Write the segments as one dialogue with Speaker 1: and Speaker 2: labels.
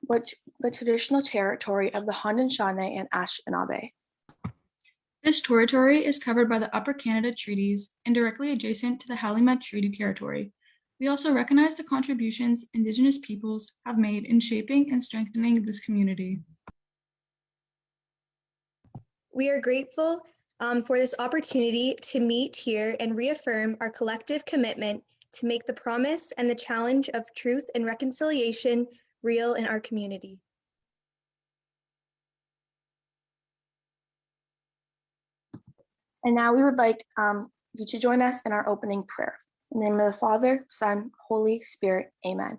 Speaker 1: which the traditional territory of the Haudenosaunee and Anishinaabe.
Speaker 2: This territory is covered by the Upper Canada Treaties and directly adjacent to the Halimat Treaty Territory. We also recognize the contributions Indigenous peoples have made in shaping and strengthening this community.
Speaker 3: We are grateful for this opportunity to meet here and reaffirm our collective commitment to make the promise and the challenge of truth and reconciliation real in our community.
Speaker 1: And now we would like you to join us in our opening prayer. In the name of the Father, Son, Holy Spirit, amen.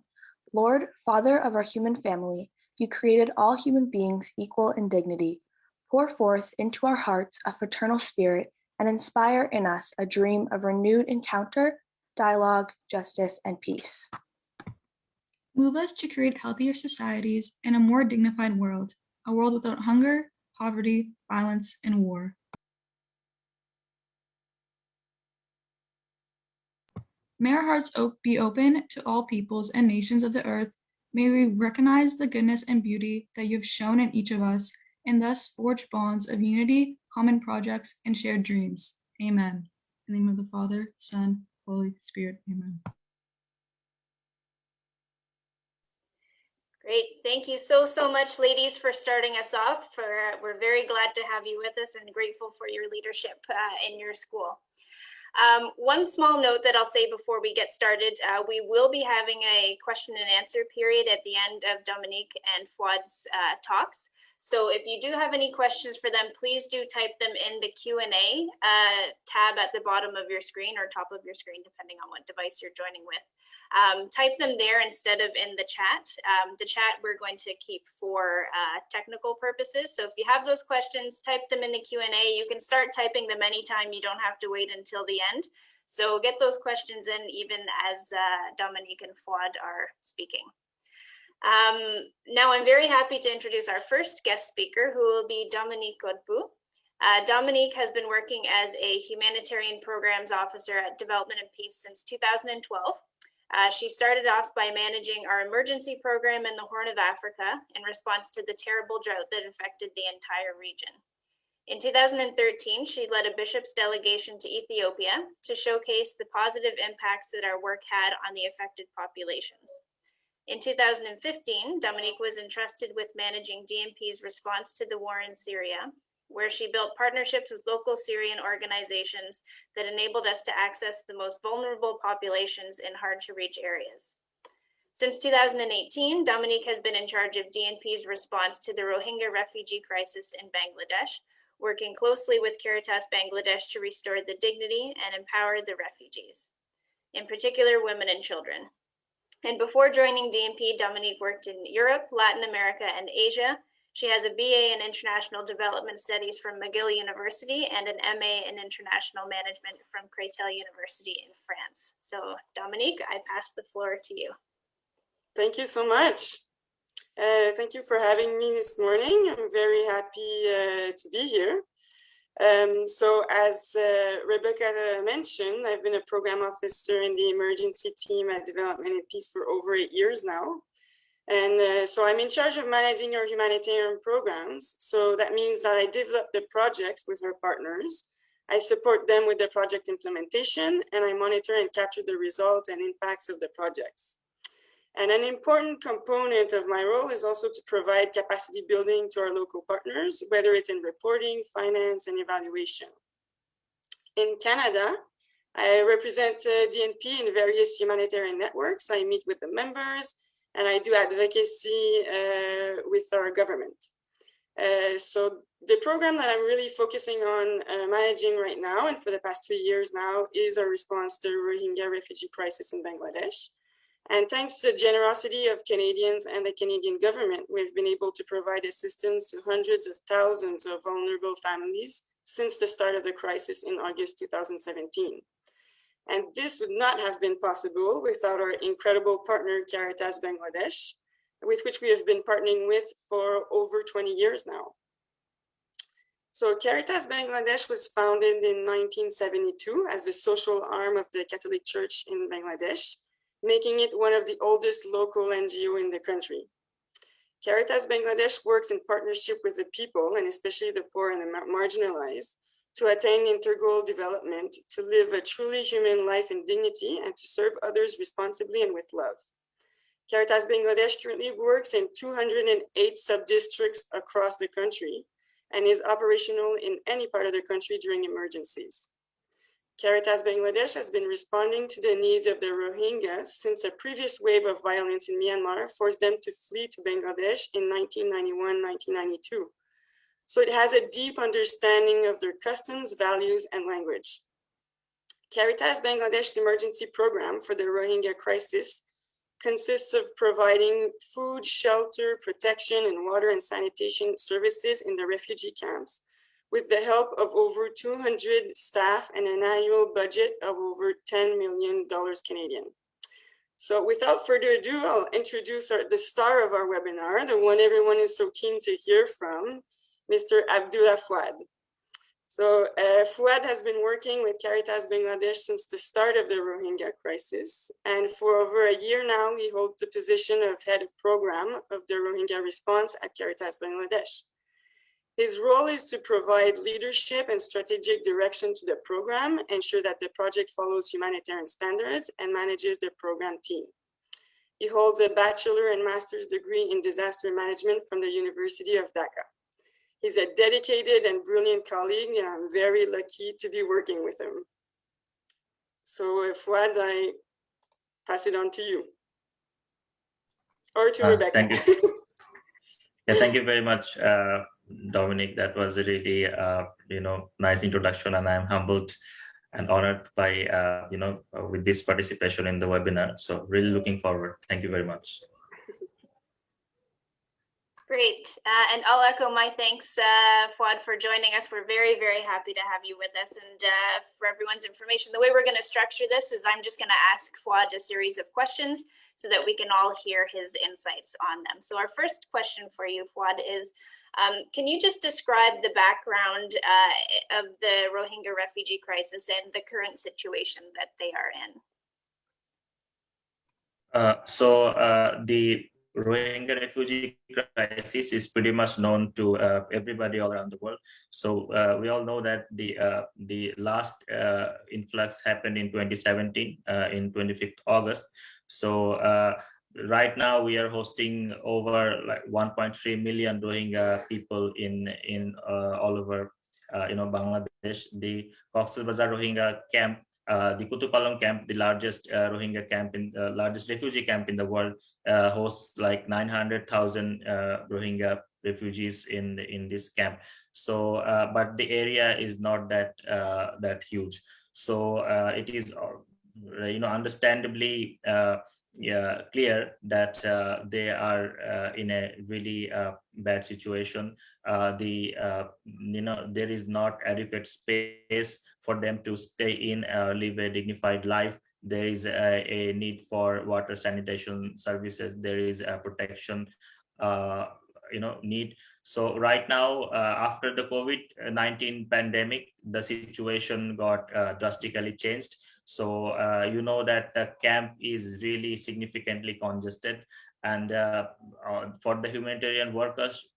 Speaker 1: Lord, Father of our human family, you created all human beings equal in dignity. Pour forth into our hearts a fraternal spirit and inspire in us a dream of renewed encounter, dialogue, justice, and peace.
Speaker 2: Move us to create healthier societies and a more dignified world, a world without hunger, poverty, violence, and war. May our hearts be open to all peoples and nations of the earth. May we recognize the goodness and beauty that you have shown in each of us, and thus forge bonds of unity, common projects, and shared dreams. Amen. In the name of the Father, Son, Holy Spirit. Amen.
Speaker 4: Great. Thank you so much, ladies, for starting us off. We're very glad to have you with us and grateful for your leadership in your school. One small note that I'll say before we get started, we will be having a question and answer period at the end of Dominique and Fuad's talks. So if you do have any questions for them, please do type them in the Q&A tab at the bottom of your screen or top of your screen, depending on what device you're joining with. Type them there instead of in the chat. The chat we're going to keep for technical purposes. So if you have those questions, type them in the Q&A. You can start typing them anytime. You don't have to wait until the end. So get those questions in even as Dominique and Fuad are speaking. Now I'm very happy to introduce our first guest speaker, who will be Dominique Godbout. Dominique has been working as a humanitarian programs officer at Development and Peace since 2012. She started off by managing our emergency program in the Horn of Africa in response to the terrible drought that affected the entire region. In 2013, she led a bishop's delegation to Ethiopia to showcase the positive impacts that our work had on the affected populations. In 2015, Dominique was entrusted with managing DMP's response to the war in Syria, where she built partnerships with local Syrian organizations that enabled us to access the most vulnerable populations in hard-to-reach areas. Since 2018, Dominique has been in charge of DNP's response to the Rohingya refugee crisis in Bangladesh, working closely with Caritas Bangladesh to restore the dignity and empower the refugees, in particular women and children. And before joining DNP, Dominique worked in Europe, Latin America, and Asia. She has a BA in International Development Studies from McGill University and an MA in International Management from Créteil University in France. So Dominique, I pass the floor to you.
Speaker 5: Thank you so much. Thank you for having me this morning. I'm very happy to be here. So as Rebecca mentioned, I've been a program officer in the emergency team at Development and Peace for over 8 years now. And so I'm in charge of managing our humanitarian programs. So that means that I develop the projects with our partners. I support them with the project implementation, and I monitor and capture the results and impacts of the projects. And an important component of my role is also to provide capacity building to our local partners, whether it's in reporting, finance, and evaluation. In Canada, I represent DNP in various humanitarian networks. I meet with the members, and I do advocacy with our government. So the program that I'm really focusing on managing right now, and for the past 3 years now, is our response to the Rohingya refugee crisis in Bangladesh. And thanks to the generosity of Canadians and the Canadian government, we've been able to provide assistance to hundreds of thousands of vulnerable families since the start of the crisis in August 2017. And this would not have been possible without our incredible partner, Caritas Bangladesh, with which we have been partnering with for over 20 years now. So Caritas Bangladesh was founded in 1972 as the social arm of the Catholic Church in Bangladesh, making it one of the oldest local NGOs in the country. Caritas Bangladesh works in partnership with the people, and especially the poor and the marginalized, to attain integral development, to live a truly human life in dignity, and to serve others responsibly and with love. Caritas Bangladesh currently works in 208 sub-districts across the country and is operational in any part of the country during emergencies. Caritas Bangladesh has been responding to the needs of the Rohingya since a previous wave of violence in Myanmar forced them to flee to Bangladesh in 1991-1992. So it has a deep understanding of their customs, values, and language. Caritas Bangladesh's emergency program for the Rohingya crisis consists of providing food, shelter, protection, and water and sanitation services in the refugee camps, with the help of over 200 staff and an annual budget of over $10 million Canadian. So without further ado, I'll introduce the star of our webinar, the one everyone is so keen to hear from, Mr. Abdullah Fuad. So Fuad has been working with Caritas Bangladesh since the start of the Rohingya crisis. And for over a year now, he holds the position of head of program of the Rohingya response at Caritas Bangladesh. His role is to provide leadership and strategic direction to the program, ensure that the project follows humanitarian standards, and manages the program team. He holds a bachelor and master's degree in disaster management from the University of Dhaka. He's a dedicated and brilliant colleague, and I'm very lucky to be working with him. So Fuad, I pass it on to you. Or to Rebecca.
Speaker 6: Thank you. Yeah, thank you very much, Dominique. That was a really, nice introduction, and I'm humbled and honored by, with this participation in the webinar. So really looking forward. Thank you very much.
Speaker 4: Great, and I'll echo my thanks, Fuad, for joining us. We're very, very happy to have you with us. And for everyone's information, the way we're going to structure this is I'm just going to ask Fuad a series of questions so that we can all hear his insights on them. So our first question for you, Fuad, is can you just describe the background of the Rohingya refugee crisis and the current situation that they are in?
Speaker 6: The Rohingya refugee crisis is pretty much known to everybody all around the world. So we all know that the last influx happened in 2017, in 25th August. So right now we are hosting over like 1.3 million Rohingya people in all over Bangladesh. The Cox's Bazar Rohingya camp, the Kutupalong camp, the largest Rohingya camp, largest refugee camp in the world, hosts like 900,000 Rohingya refugees in this camp. So, but the area is not that huge. So it is, understandably clear that they are in a really bad situation. There is not adequate space for them to stay in, live a dignified life. There is a need for water sanitation services. There is a protection need. So right now, after the COVID-19 pandemic, the situation got drastically changed. So you know that the camp is really significantly congested, and for the humanitarian workers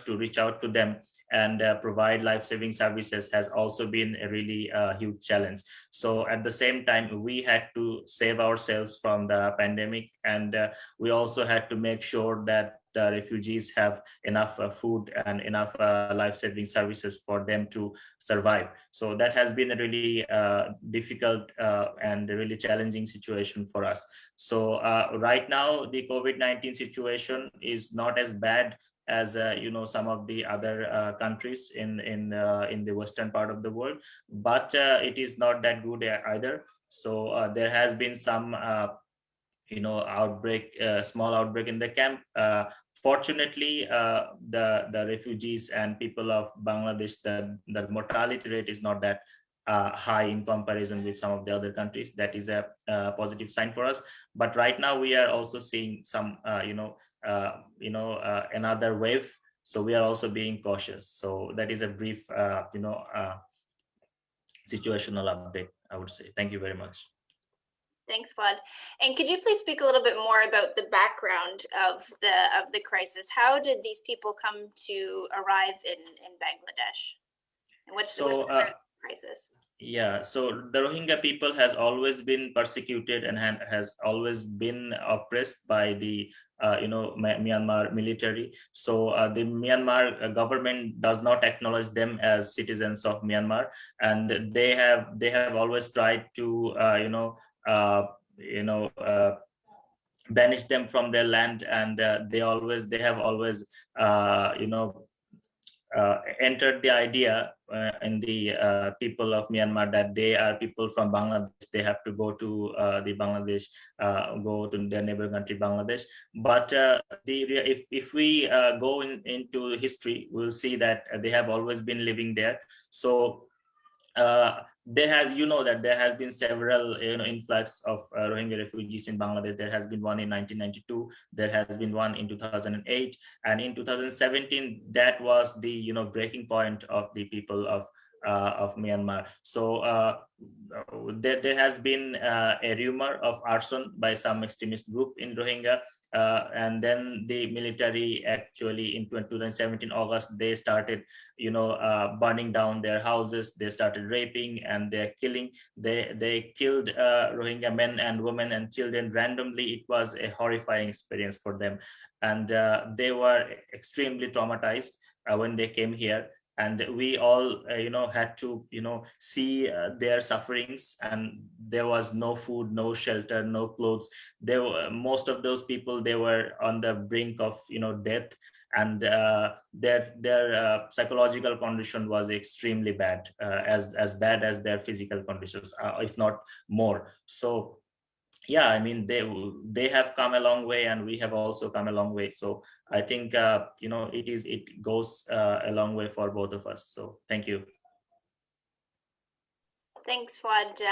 Speaker 6: to reach out to them and provide life-saving services has also been a really huge challenge. So at the same time, we had to save ourselves from the pandemic, and we also had to make sure that the refugees have enough food and enough life-saving services for them to survive. So that has been a really difficult and a really challenging situation for us. So right now, the COVID-19 situation is not as bad as some of the other countries in the western part of the world, but it is not that good either. So there has been some outbreak, small outbreak in the camp. Fortunately, the refugees and people of Bangladesh, the mortality rate is not that high in comparison with some of the other countries. That is a positive sign for us. But right now we are also seeing some another wave, so we are also being cautious. So that is a brief situational update, I would say. Thank you very much.
Speaker 4: Thanks, Fuad. And could you please speak a little bit more about the background of the crisis? How did these people come to arrive in Bangladesh? And what's the current crisis?
Speaker 6: Yeah, so the Rohingya people has always been persecuted and has always been oppressed by the Myanmar military. So the Myanmar government does not acknowledge them as citizens of Myanmar, and they have always tried to banish them from their land, and they have always entered the idea in the people of Myanmar that they are people from Bangladesh. They have to go to the Bangladesh, go to their neighbor country Bangladesh. But if we go into history, we'll see that they have always been living there. So there has been several influx of Rohingya refugees in Bangladesh. There has been one in 1992. There has been one in 2008, and in 2017 that was the breaking point of the people of Myanmar. So there has been a rumor of arson by some extremist group in Rohingya. And then the military actually in 2017 August, they started burning down their houses. They started raping and they're killing. They killed Rohingya men and women and children randomly. It was a horrifying experience for them, and they were extremely traumatized when they came here. And we all had to see their sufferings, and there was no food, no shelter, no clothes. Most of those people, they were on the brink of death, and their psychological condition was extremely bad, as bad as their physical conditions, if not more. So yeah, I mean, they have come a long way, and we have also come a long way. So I think it goes a long way for both of us. So thank you.
Speaker 4: Thanks, Fuad,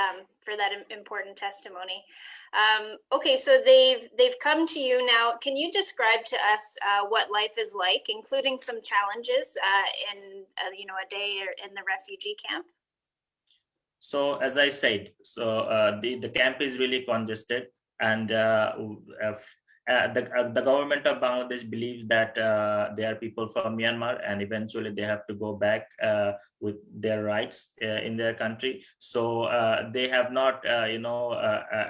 Speaker 4: for that important testimony. Okay, so they've come to you now. Can you describe to us what life is like, including some challenges in a day in the refugee camp?
Speaker 6: So as I said, so the camp is really congested, and the government of Bangladesh believes that they are people from Myanmar, and eventually they have to go back with their rights in their country. So they have not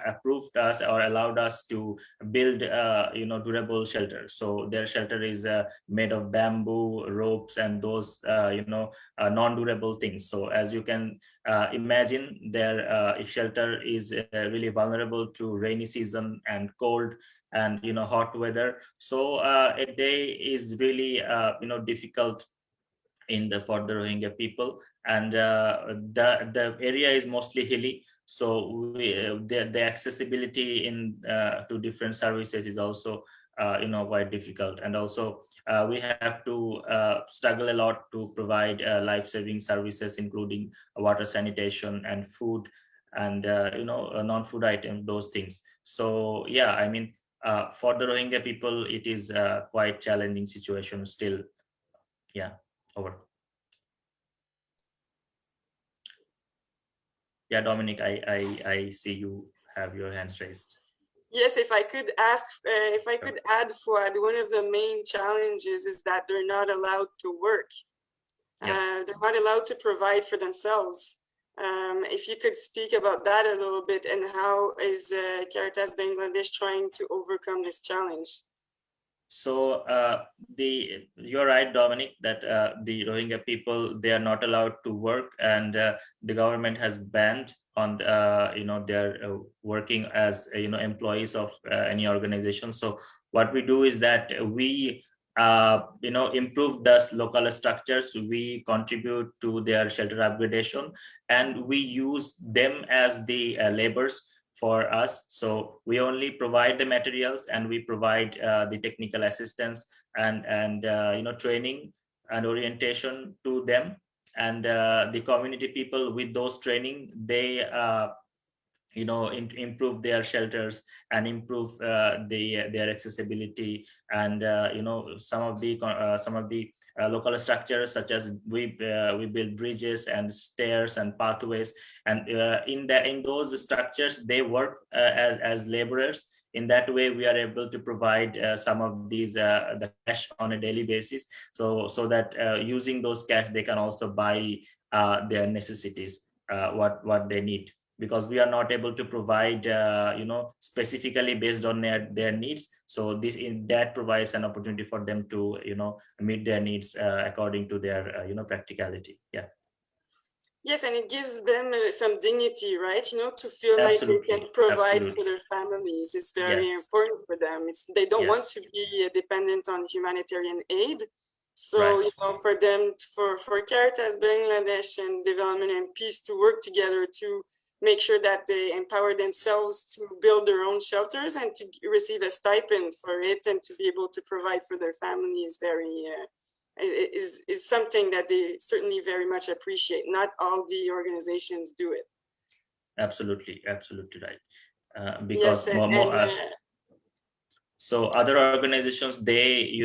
Speaker 6: approved us or allowed us to build durable shelters. So their shelter is made of bamboo, ropes, and those non-durable things. So as you can imagine, their shelter is really vulnerable to rainy season and cold and hot weather. So a day is really difficult for the Rohingya people, and the area is mostly hilly. So the accessibility to different services is also quite difficult, and also we have to struggle a lot to provide life-saving services, including water, sanitation, and food, and non-food items, those things. So yeah, I mean, for the Rohingya people, it is quite challenging situation still. Yeah, over. Yeah, Dominic, I see you have your hands raised.
Speaker 5: Yes, if I could add, Fuad, one of the main challenges is that they're not allowed to work. Yeah. They're not allowed to provide for themselves. If you could speak about that a little bit, and how is Caritas Bangladesh trying to overcome this challenge?
Speaker 6: So you're right, Dominic, that the Rohingya people, they are not allowed to work, and the government has banned on their working as employees of any organization. So what we do is that we improve the local structures. We contribute to their shelter upgradation, and we use them as the laborers for us. So we only provide the materials, and we provide the technical assistance and training and orientation to them. And the community people, with those training, they improve their shelters and improve their accessibility, and some of the local structures, such as we build bridges and stairs and pathways, and in those structures they work as laborers. In that way we are able to provide some of these the cash on a daily basis, so that using those cash they can also buy their necessities, what they need, because we are not able to provide specifically based on their needs. So that provides an opportunity for them to meet their needs according to their practicality. Yeah.
Speaker 5: Yes, and it gives them some dignity, right? To feel like they can provide for their families. It's very important for them. They don't want to be dependent on humanitarian aid. So, for them, for Caritas Bangladesh and Development and Peace to work together to make sure that they empower themselves to build their own shelters and to receive a stipend for it and to be able to provide for their family is very is something that they certainly very much appreciate. Not all the organizations do it.
Speaker 6: Absolutely right. Because so other organizations, they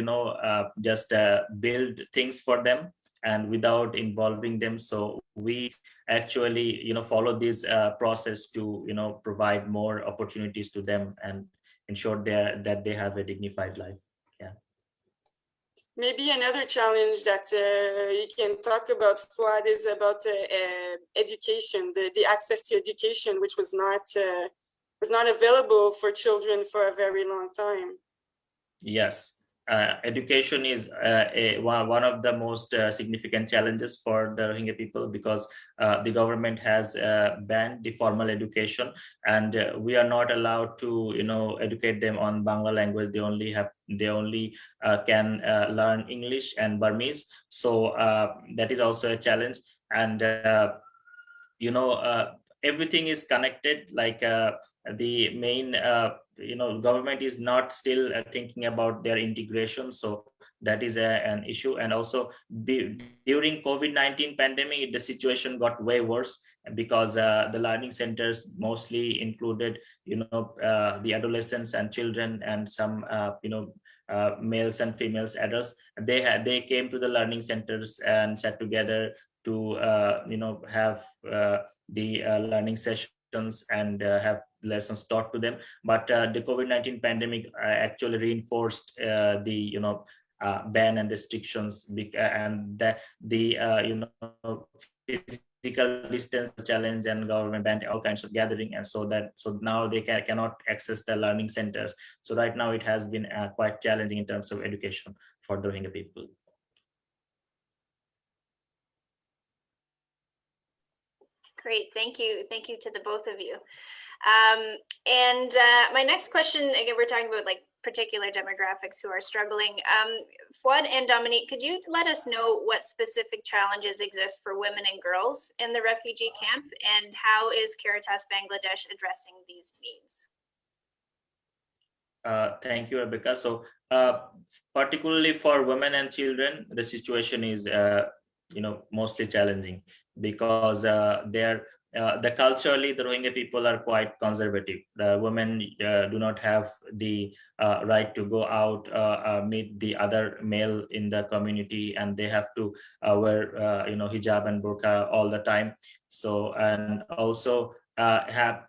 Speaker 6: just build things for them and without involving them. So we actually follow this process to provide more opportunities to them and ensure that they have a dignified life.
Speaker 5: Maybe another challenge that you can talk about, Fuad, is about education, the access to education, which was not available for children for a very long time.
Speaker 6: Yes. Education is one of the most significant challenges for the Rohingya people, because the government has banned the formal education, and we are not allowed to educate them on Bangla language. They only can learn English and Burmese. So that is also a challenge, and everything is connected. Like the main government is not still thinking about their integration, so that is an issue. And also during COVID-19 pandemic, the situation got way worse, because the learning centers mostly included the adolescents and children and some males and females, adults. They came to the learning centers and sat together to have the learning sessions and have lessons taught to them. But the COVID-19 pandemic actually reinforced the ban and restrictions, and the physical distance challenge, and government banned all kinds of gathering, and so now they cannot access the learning centers. So right now it has been quite challenging in terms of education for the Rohingya people.
Speaker 4: Great, thank you to the both of you. And my next question, again, we're talking about like particular demographics who are struggling. Fuad and Dominique, could you let us know what specific challenges exist for women and girls in the refugee camp, and how is Caritas Bangladesh addressing these needs?
Speaker 6: Thank you, Rebecca. So particularly for women and children, the situation is mostly challenging, because the culturally the Rohingya people are quite conservative. The women do not have the right to go out, meet the other male in the community, and they have to wear hijab and burqa all the time. So, and also have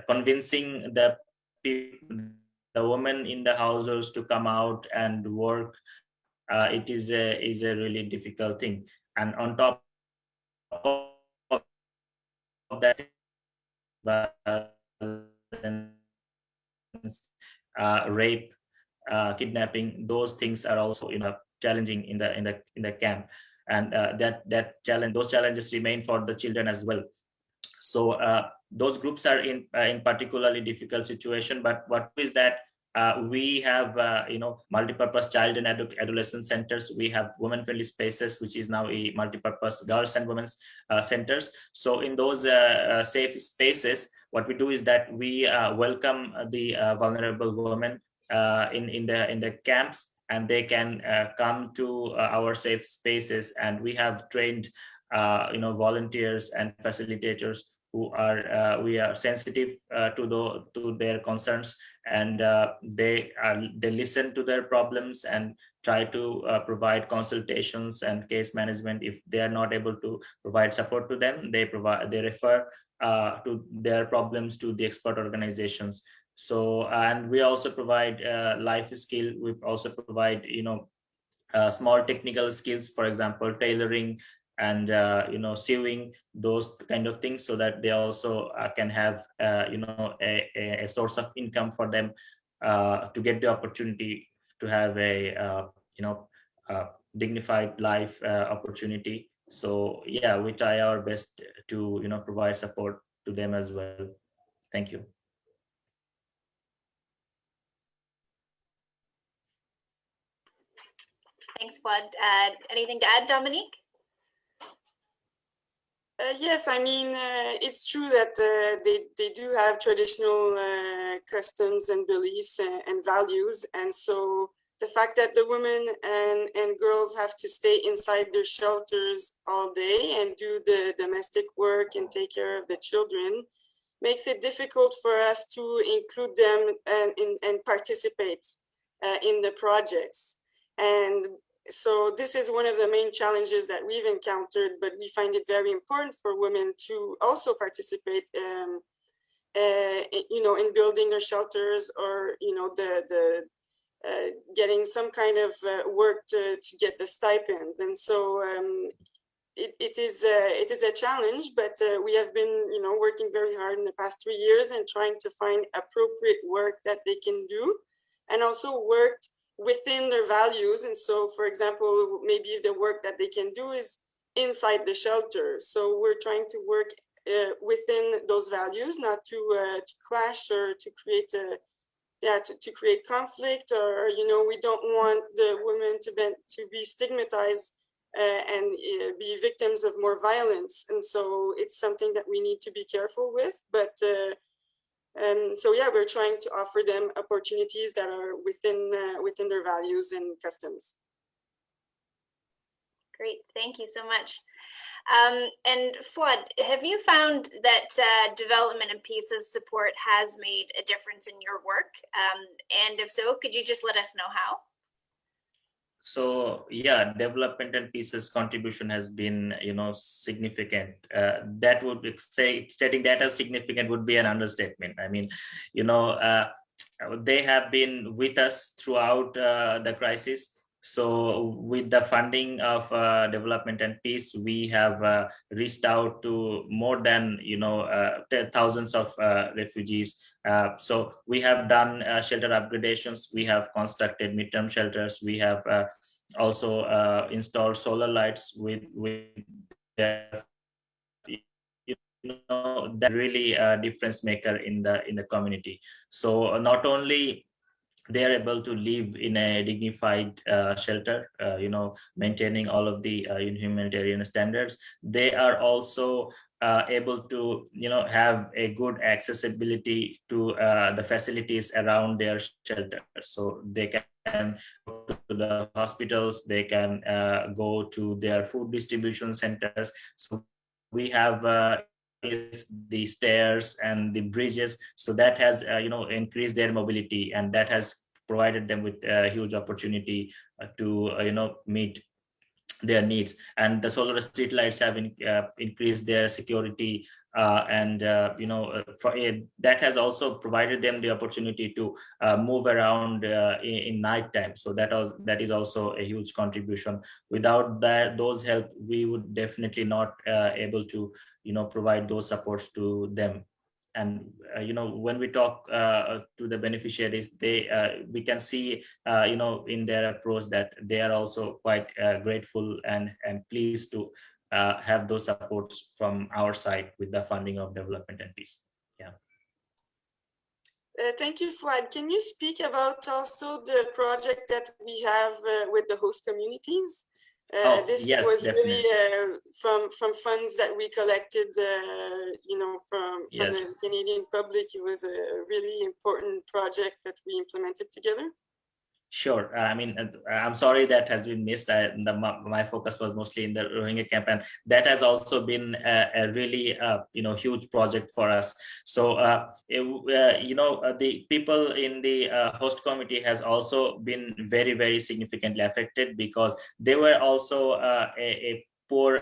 Speaker 6: convincing the people, the women in the households, to come out and work. It is a really difficult thing. And on top of that, rape, kidnapping, those things are also challenging in the camp, and those challenges remain for the children as well. So those groups are in particularly difficult situation. But what is that we have multipurpose child and adolescent centers. We have women-friendly spaces, which is now a multipurpose girls and women's centers. So in those safe spaces, what we do is that we welcome the vulnerable women in the camps, and they can come to our safe spaces. And we have trained volunteers and facilitators we are sensitive to their concerns, and they listen to their problems and try to provide consultations and case management. If they are not able to provide support to them, they refer to their problems to the expert organizations. So, and we also provide life skill. We also provide, small technical skills, for example, tailoring and sewing, those kind of things, so that they also can have a source of income for them to get the opportunity to have a dignified life opportunity. So yeah, we try our best to provide support to them as well. Thank you.
Speaker 4: Thanks, Fuad. Anything to add, Dominique?
Speaker 5: Yes, I mean, it's true that they do have traditional customs and beliefs and values. And so the fact that the women and girls have to stay inside their shelters all day and do the domestic work and take care of the children makes it difficult for us to include them and participate in the projects. And so this is one of the main challenges that we've encountered, but we find it very important for women to also participate in building their shelters, or getting some kind of work to get the stipend. And so it is a challenge, but we have been working very hard in the past 3 years and trying to find appropriate work that they can do, and also worked within their values. And so, for example, maybe the work that they can do is inside the shelter. So we're trying to work within those values, not to clash or to create to create conflict, or we don't want the women to be stigmatized and be victims of more violence. And so it's something that we need to be careful with. But so yeah, we're trying to offer them opportunities that are within their values and customs.
Speaker 4: Great, thank you so much. And Fuad, have you found that development and peace's support has made a difference in your work? And if so, could you just let us know how?
Speaker 6: So yeah, development and peace's contribution has been, significant. That would be, stating that as significant would be an understatement. I mean, they have been with us throughout the crisis. So with the funding of development and peace, we have reached out to more than thousands of refugees. So we have done shelter upgradations. We have constructed midterm shelters. We have also installed solar lights with their, that really a difference maker in the community. So not only they are able to live in a dignified shelter, maintaining all of the humanitarian standards, they are also able to, have a good accessibility to the facilities around their shelter. So they can go to the hospitals, they can go to their food distribution centers. So we have the stairs and the bridges, so that has increased their mobility, and that has provided them with a huge opportunity to meet their needs. And the solar street lights have increased their security, and that has also provided them the opportunity to move around in night time. So that is also a huge contribution. Without those help, we would definitely not able to provide those supports to them. And when we talk to the beneficiaries, we can see in their approach that they are also quite grateful and pleased to have those supports from our side with the funding of development and peace. Yeah.
Speaker 5: Thank you, Fuad. Can you speak about also the project that we have with the host communities? This
Speaker 6: yes,
Speaker 5: was
Speaker 6: definitely.
Speaker 5: really from funds that we collected, from
Speaker 6: Yes.
Speaker 5: the Canadian public. It was a really important project that we implemented together.
Speaker 6: Sure. I mean, I'm sorry that has been missed. My focus was mostly in the Rohingya camp, and that has also been a really, huge project for us. So, the people in the host committee has also been very, very significantly affected because they were also a poor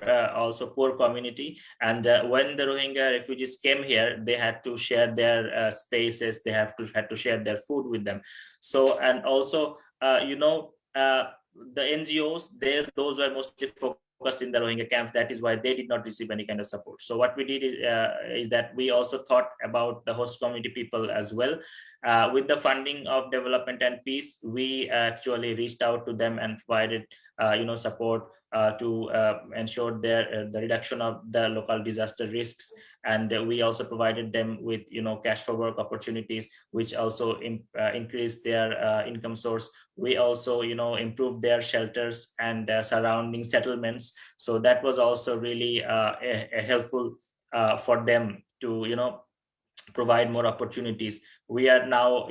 Speaker 6: community, and when the Rohingya refugees came here, they had to share their spaces, they had to share their food with them. So, and also the NGOs, those were mostly focused in the Rohingya camps. That is why they did not receive any kind of support. So what we did is that we also thought about the host community people as well. With the funding of development and peace, we actually reached out to them and provided support to ensure the reduction of the local disaster risks, and we also provided them with cash for work opportunities, which also increased their income source. We also improved their shelters and surrounding settlements, so that was also really helpful for them to provide more opportunities. We are now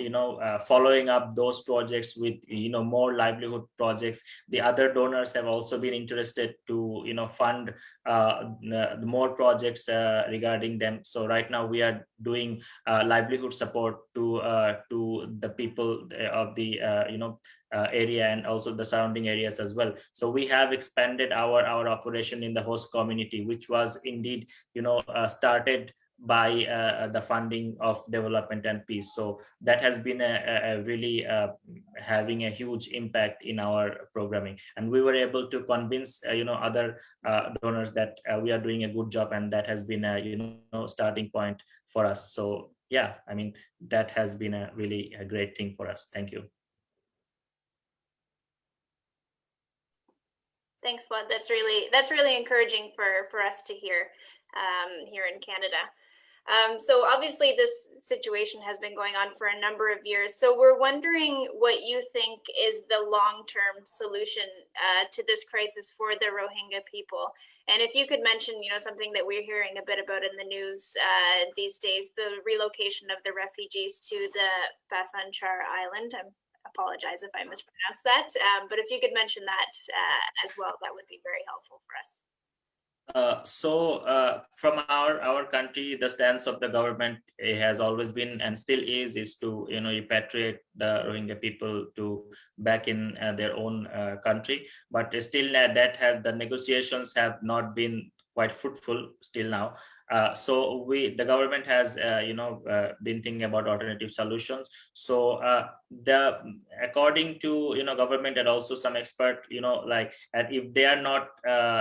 Speaker 6: following up those projects with more livelihood projects. The other donors have also been interested to fund the more projects regarding them. So right now we are doing livelihood support to the people of the area and also the surrounding areas as well. So we have expanded our operation in the host community, which was indeed started by the funding of development and peace. So that has been a really having a huge impact in our programming, and we were able to convince other donors that we are doing a good job, and that has been a starting point for us. So yeah, I mean, that has been a really a great thing for us. Thank you.
Speaker 4: Thanks, Fuad. That's really encouraging for us to hear here in Canada. So obviously this situation has been going on for a number of years. So we're wondering what you think is the long-term solution to this crisis for the Rohingya people. And if you could mention, something that we're hearing a bit about in the news these days, the relocation of the refugees to the Basanchar island. I apologize if I mispronounced that, but if you could mention that as well, that would be very helpful for us.
Speaker 6: From our country, the stance of the government has always been and still is to repatriate the Rohingya people to back in their own country. But still, the negotiations have not been quite fruitful still now. So the government has been thinking about alternative solutions. So according to government and also some expert, and if they are not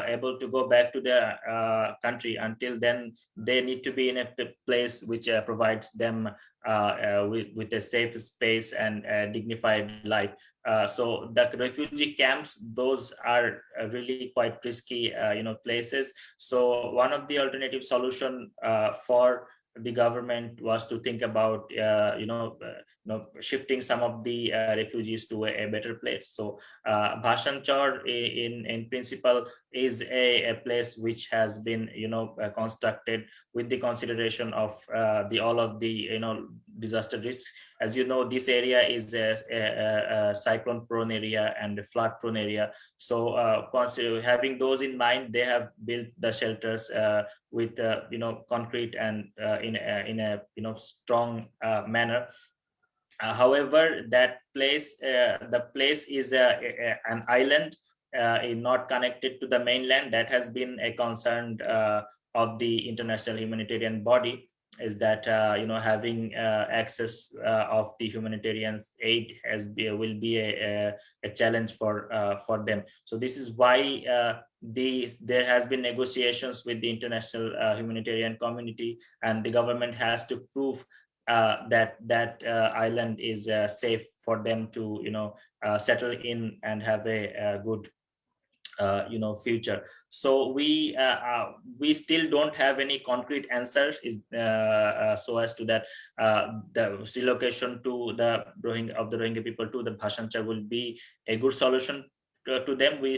Speaker 6: able to go back to their country, until then they need to be in a place which provides them with a safe space and a dignified life. So the refugee camps, those are really quite risky places. So one of the alternative solution for the government was to think about shifting some of the refugees to a better place. So Basanchar in principle is a place which has been constructed with the consideration of all of the disaster risks. As you know, this area is a cyclone prone area and a flood prone area. So having those in mind, they have built the shelters with concrete and in a strong manner. However, that place, the place is an island, not connected to the mainland. That has been a concern of the international humanitarian body, is that having access of the humanitarian aid will be a challenge for them. So this is why there has been negotiations with the international humanitarian community, and the government has to prove that island is safe for them to settle in and have a good future. So we still don't have any concrete answer so as to that the relocation to the Rohingya people to the Basanchar will be a good solution to them, we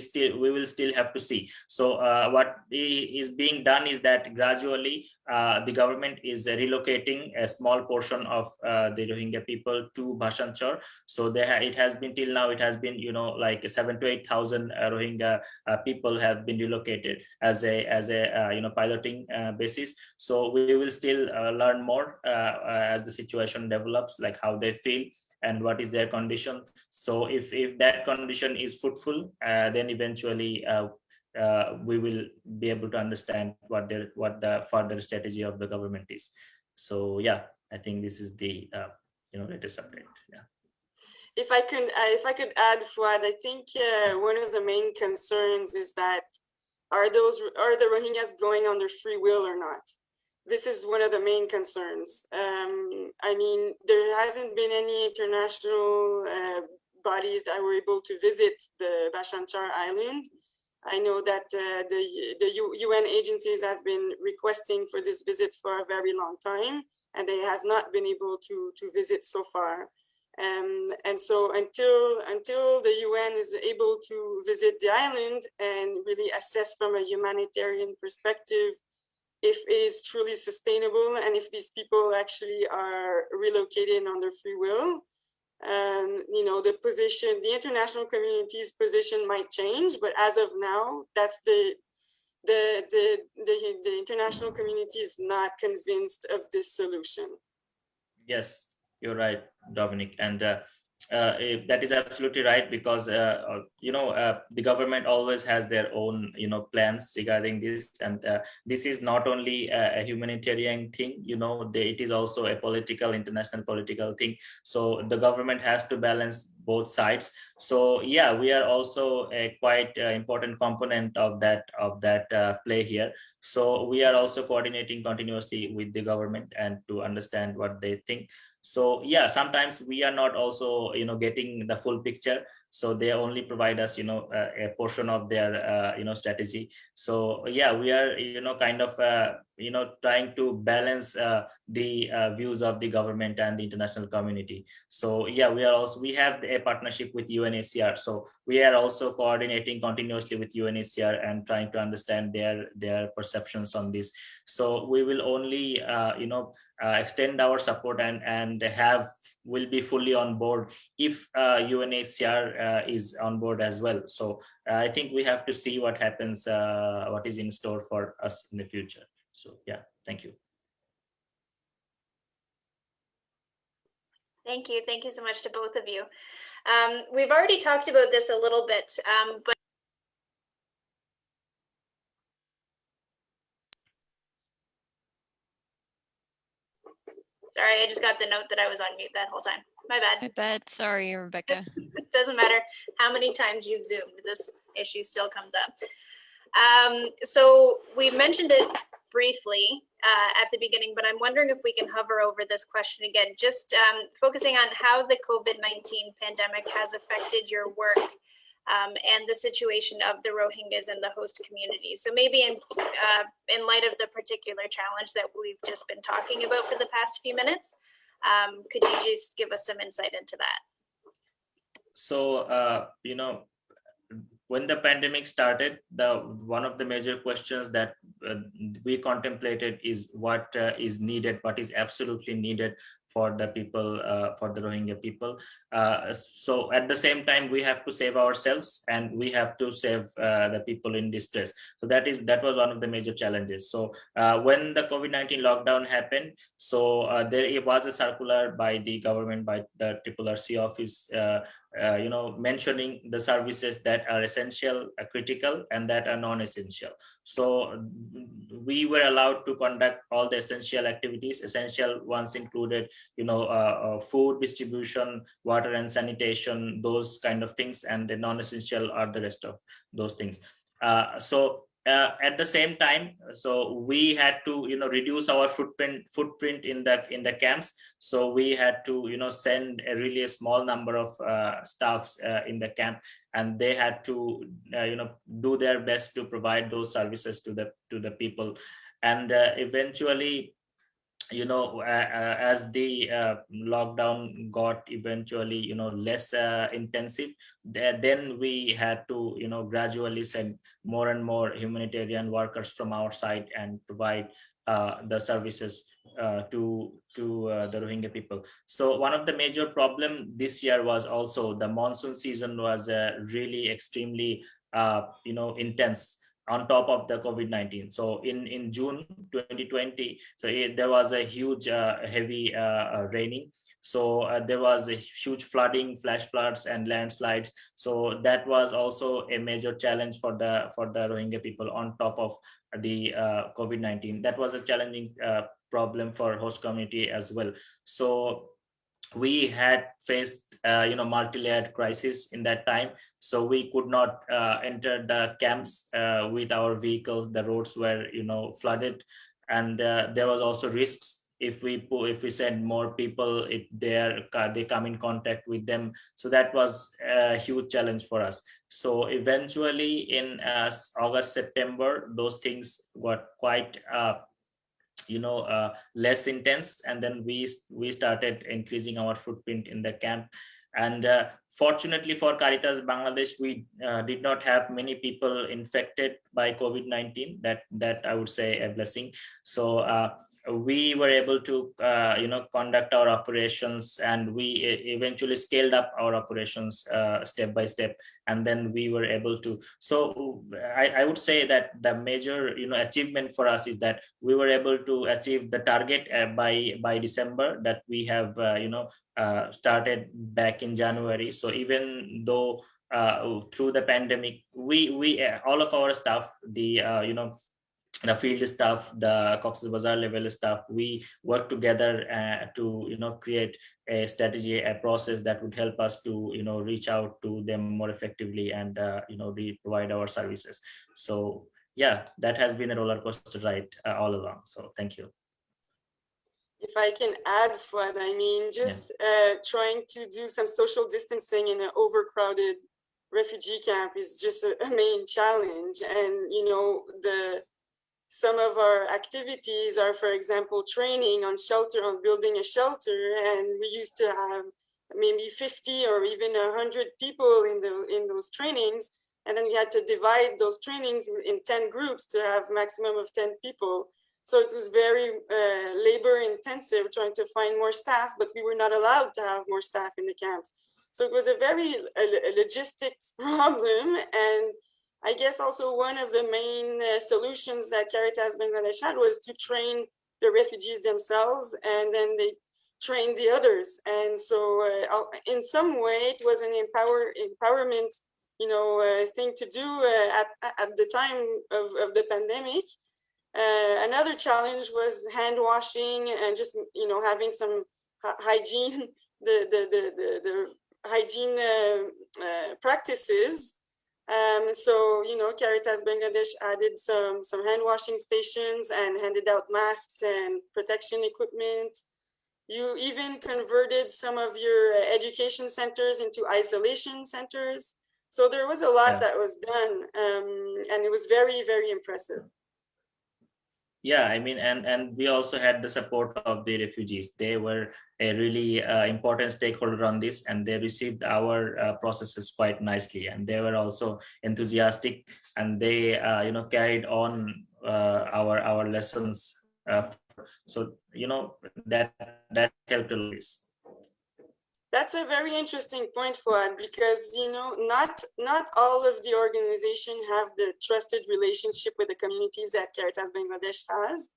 Speaker 6: will still have to see. So what is being done is that gradually the government is relocating a small portion of the Rohingya people to Basanchar. So it has been till now, it has been, you know, like 7,000 to 8,000 Rohingya people have been relocated as a you know, piloting basis. So we will still learn more as the situation develops, like how they feel and what is their condition. So if that condition is fruitful, then eventually we will be able to understand what the further strategy of the government is. So yeah, I think this is the you know, latest update. Yeah.
Speaker 5: If I could add, Fuad, I think one of the main concerns is that are the Rohingyas going on their free will or not? This is one of the main concerns. I mean, there hasn't been any international bodies that were able to visit the Basanchar Island. I know that the UN agencies have been requesting for this visit for a very long time, and they have not been able to visit so far. And so until the UN is able to visit the island and really assess from a humanitarian perspective if it is truly sustainable and if these people actually are relocated on their free will, you know, the international community's position might change, but as of now, that's the international community is not convinced of this solution.
Speaker 6: Yes, you're right, Dominic, and that is absolutely right, because you know, the government always has their own, you know, plans regarding this, and this is not only a humanitarian thing, you know, it is also a international political thing. So the government has to balance both sides. So yeah, we are also a quite important component of that play here. So we are also coordinating continuously with the government and to understand what they think. So yeah, sometimes we are not also, you know, getting the full picture. So they only provide us, you know, a portion of their, you know, strategy. So yeah, we are, you know, kind of, you know, trying to balance the views of the government and the international community. So yeah, we have a partnership with UNHCR. So we are also coordinating continuously with UNHCR and trying to understand their perceptions on this. So we will only, you know, extend our support and will be fully on board if UNHCR is on board as well. So I think we have to see what happens, what is in store for us in the future. So yeah, thank you.
Speaker 4: Thank you. Thank you so much to both of you. We've already talked about this a little bit, but sorry, I just got the note that I was on mute that whole time. My bad.
Speaker 7: I bet. Sorry, Rebecca.
Speaker 4: It doesn't matter how many times you've Zoomed, this issue still comes up. So we mentioned it briefly at the beginning, but I'm wondering if we can hover over this question again, just focusing on how the COVID-19 pandemic has affected your work and the situation of the Rohingyas and the host communities. So maybe in light of the particular challenge that we've just been talking about for the past few minutes, could you just give us some insight into that?
Speaker 6: So, you know, when the pandemic started, one of the major questions that we contemplated is what is needed, what is absolutely needed for the people, for the Rohingya people. So at the same time, we have to save ourselves and we have to save the people in distress. So that was one of the major challenges. So when the COVID-19 lockdown happened, so there was a circular by the government, by the RRC office, you know, mentioning the services that are essential, critical, and that are non-essential. So we were allowed to conduct all the essential activities. Essential ones included, you know, food distribution, water and sanitation, those kind of things, and the non-essential are the rest of those things. At the same time, so we had to, you know, reduce our footprint in the camps. So we had to, you know, send a really small number of staffs in the camp, and they had to, you know, do their best to provide those services to the people. And eventually, as the lockdown got eventually less intensive, then we had to gradually send more and more humanitarian workers from our side and provide the services to the Rohingya people. So one of the major problem this year was also the monsoon season was really extremely intense on top of the COVID-19. So in June 2020, so there was a huge heavy raining. So there was a huge flooding, flash floods and landslides. So that was also a major challenge for the Rohingya people on top of the COVID-19. That was a challenging problem for host community as well. So we had faced multi-layered crisis in that time, so we could not enter the camps with our vehicles. The roads were flooded, and there was also risks if we send more people, if they come in contact with them. So that was a huge challenge for us. So eventually in August, September, those things got quite less intense, and then we started increasing our footprint in the camp. And fortunately for Caritas Bangladesh, we did not have many people infected by COVID-19. That I would say a blessing. So we were able to conduct our operations, and we eventually scaled up our operations step by step, and then we were able to. So I would say that the major achievement for us is that we were able to achieve the target by December that we have started back in January. So even though through the pandemic, we all of our staff, the field staff, the Cox's Bazar level staff, we work together to create a strategy, a process that would help us to reach out to them more effectively and provide our services. So yeah, that has been a roller coaster ride all along. So thank you.
Speaker 5: If I can add, Fuad, I mean, just trying to do some social distancing in an overcrowded refugee camp is just a main challenge. And some of our activities are, for example, training on building a shelter, and we used to have maybe 50 or even 100 people in those trainings, and then we had to divide those trainings in 10 groups to have maximum of 10 people. So it was very labor intensive trying to find more staff, but we were not allowed to have more staff in the camps. So it was a very logistics problem. And I guess also one of the main solutions that Caritas Bangladesh had was to train the refugees themselves, and then they trained the others. And so in some way, it was an empowerment thing to do at the time of the pandemic. Another challenge was hand washing and just having some hygiene, the hygiene practices. So Caritas Bangladesh added some hand washing stations and handed out masks and protection equipment. You even converted some of your education centers into isolation centers. So there was a lot that was done, and it was very, very impressive.
Speaker 6: Yeah, I mean, and we also had the support of the refugees. They were a really important stakeholder on this, and they received our processes quite nicely, and they were also enthusiastic, and they carried on our lessons. So that helped a lot.
Speaker 5: That's a very interesting point, Fuad, because not all of the organization have the trusted relationship with the communities that Caritas Bangladesh has,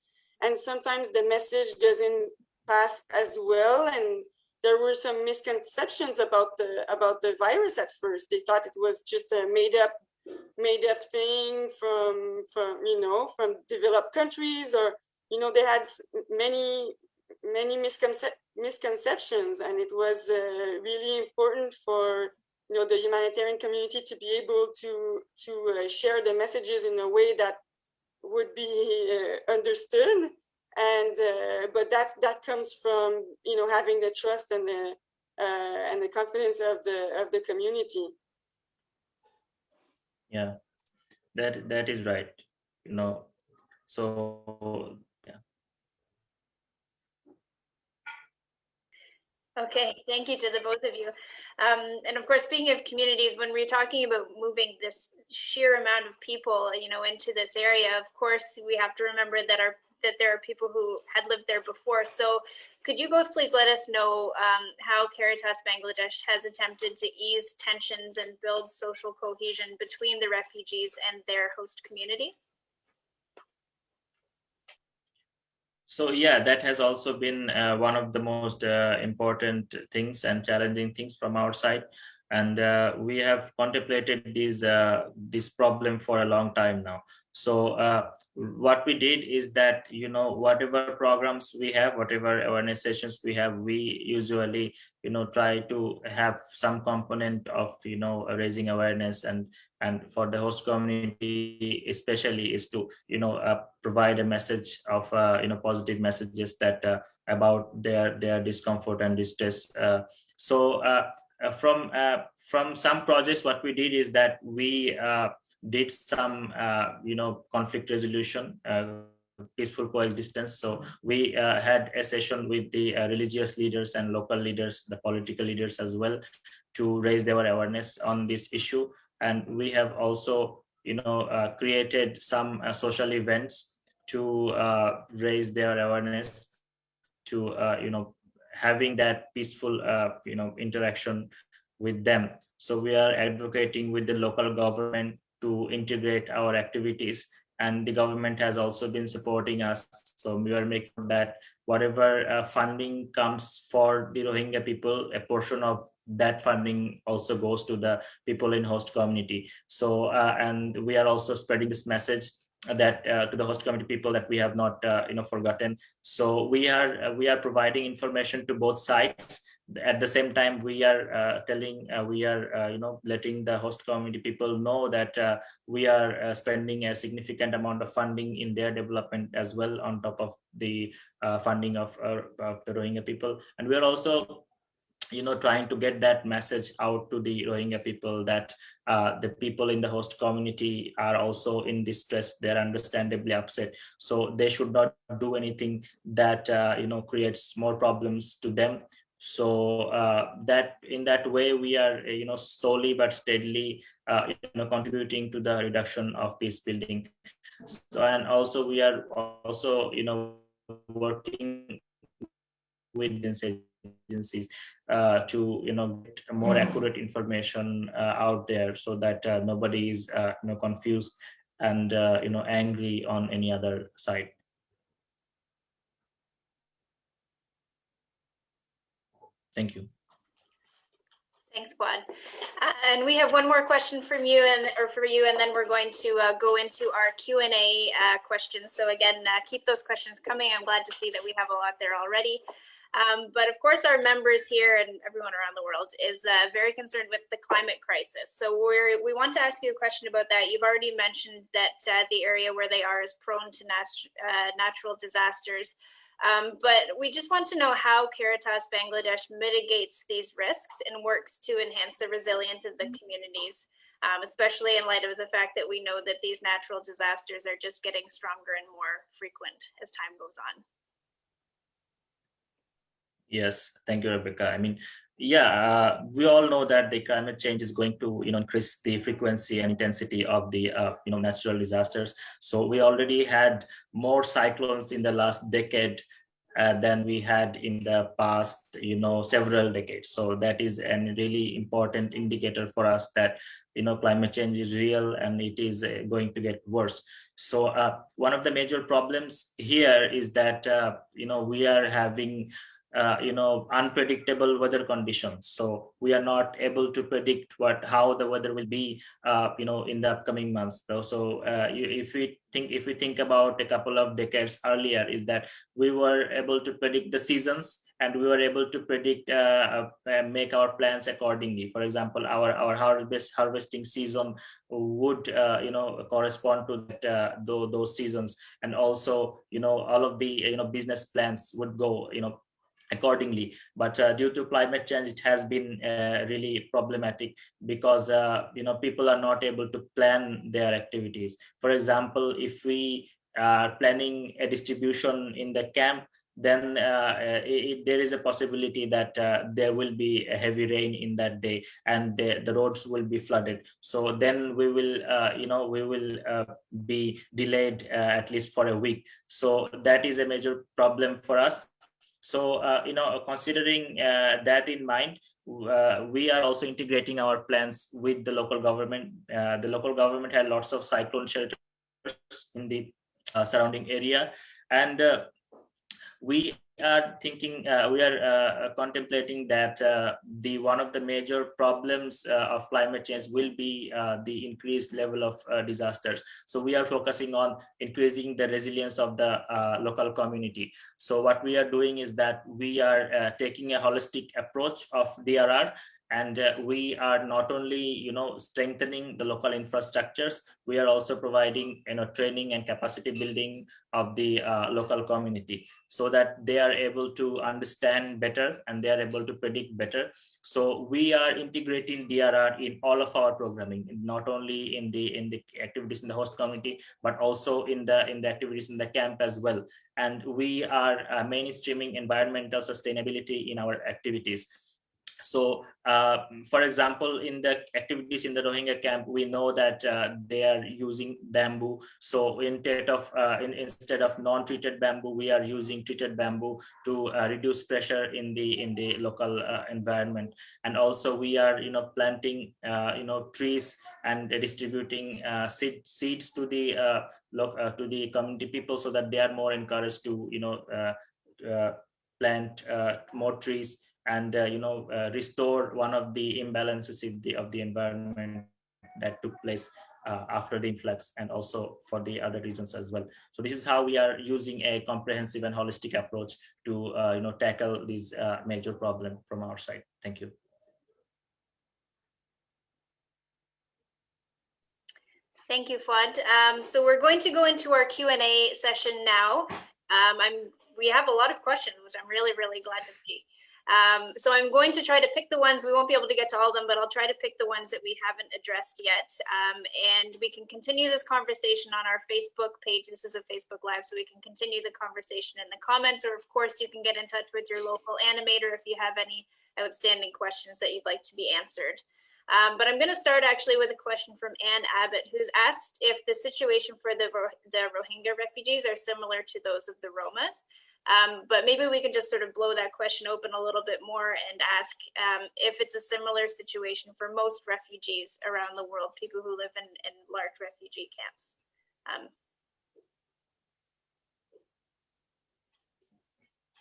Speaker 5: and sometimes the message doesn't pass as well. And there were some misconceptions about the virus at first. They thought it was just a made up thing from developed countries, or they had many misconceptions, and it was really important for the humanitarian community to be able to share the messages in a way that would be understood, and but that comes from having the trust and the confidence of the community.
Speaker 6: Yeah, that is right. So yeah.
Speaker 4: Okay, thank you to the both of you. And of course, speaking of communities, when we're talking about moving this sheer amount of people, into this area, of course, we have to remember that there are people who had lived there before. So could you both please let us know how Caritas Bangladesh has attempted to ease tensions and build social cohesion between the refugees and their host communities?
Speaker 6: So yeah, that has also been one of the most important things and challenging things from our side. And we have contemplated this problem for a long time now. So what we did is that, whatever programs we have, whatever awareness sessions we have, we usually, try to have some component of, raising awareness, and for the host community especially is to, provide a message of, positive messages that about their discomfort and distress. So from some projects, what we did is that we did some conflict resolution, peaceful coexistence. So we had a session with the religious leaders and local leaders, the political leaders as well, to raise their awareness on this issue. And we have also created some social events to raise their awareness, to having that peaceful interaction with them. So we are advocating with the local government to integrate our activities, and the government has also been supporting us. So we are making sure that whatever funding comes for the Rohingya people, a portion of that funding also goes to the people in host community. So and we are also spreading this message that to the host community people, that we have not forgotten. So we are providing information to both sides. At the same time, we are letting the host community people know that we are spending a significant amount of funding in their development as well, on top of the funding of the Rohingya people. And we are also trying to get that message out to the Rohingya people, that the people in the host community are also in distress. They're understandably upset, so they should not do anything that creates more problems to them. So that in that way we are slowly but steadily contributing to the reduction of peace building. So, and also we are also working with agencies to get more accurate information out there, so that nobody is confused and angry on any other side. Thank you.
Speaker 4: Thanks, Fuad. And we have one more question from you, and then we're going to go into our Q&A questions. So again, keep those questions coming. I'm glad to see that we have a lot there already. But of course, our members here and everyone around the world is very concerned with the climate crisis. So we want to ask you a question about that. You've already mentioned that the area where they are is prone to natural disasters. But we just want to know how Caritas Bangladesh mitigates these risks and works to enhance the resilience of the communities, especially in light of the fact that we know that these natural disasters are just getting stronger and more frequent as time goes on.
Speaker 6: Yes, thank you, Rebecca. I mean, yeah, we all know that the climate change is going to increase the frequency and intensity of the natural disasters. So we already had more cyclones in the last decade than we had in the past several decades. So that is a really important indicator for us that climate change is real and it is going to get worse. So one of the major problems here is that we are having unpredictable weather conditions. So we are not able to predict how the weather will be in the upcoming months though. So if we think about a couple of decades earlier, is that we were able to predict the seasons, and we were able to predict make our plans accordingly. For example, our harvesting season would correspond to that, those seasons, and also all of the business plans would go accordingly. But due to climate change, it has been really problematic, because people are not able to plan their activities. For example, if we are planning a distribution in the camp, then there is a possibility that there will be a heavy rain in that day, and the roads will be flooded. So then we will be delayed at least for a week. So that is a major problem for us. So considering that in mind, we are also integrating our plans with the local government. The local government had lots of cyclone shelters in the surrounding area, and we are thinking, we are contemplating that the one of the major problems of climate change will be the increased level of disasters. So we are focusing on increasing the resilience of the local community. So what we are doing is that we are taking a holistic approach of DRR, and we are not only strengthening the local infrastructures, we are also providing training and capacity building of the local community, so that they are able to understand better and they are able to predict better. So we are integrating DRR in all of our programming, not only in the activities in the host community, but also in the activities in the camp as well. And we are mainstreaming environmental sustainability in our activities. So, for example, in the activities in the Rohingya camp, we know that they are using bamboo. So instead of non-treated bamboo, we are using treated bamboo to reduce pressure in the local environment. And also we are planting trees and distributing seeds to the community people, so that they are more encouraged to plant more trees and restore one of the imbalances of the environment that took place after the influx, and also for the other reasons as well. So this is how we are using a comprehensive and holistic approach to tackle these major problem from our side. Thank you.
Speaker 4: Thank you, Fuad. So we're going to go into our Q&A session now. We have a lot of questions, which I'm really, really glad to see. So I'm going to try to pick the ones, we won't be able to get to all of them, but I'll try to pick the ones that we haven't addressed yet. And we can continue this conversation on our Facebook page. This is a Facebook Live, so we can continue the conversation in the comments, or of course you can get in touch with your local animator if you have any outstanding questions that you'd like to be answered. But I'm going to start actually with a question from Anne Abbott, who's asked if the situation for the Rohingya refugees are similar to those of the Romas. But maybe we can just sort of blow that question open a little bit more and ask if it's a similar situation for most refugees around the world, people who live in large refugee camps.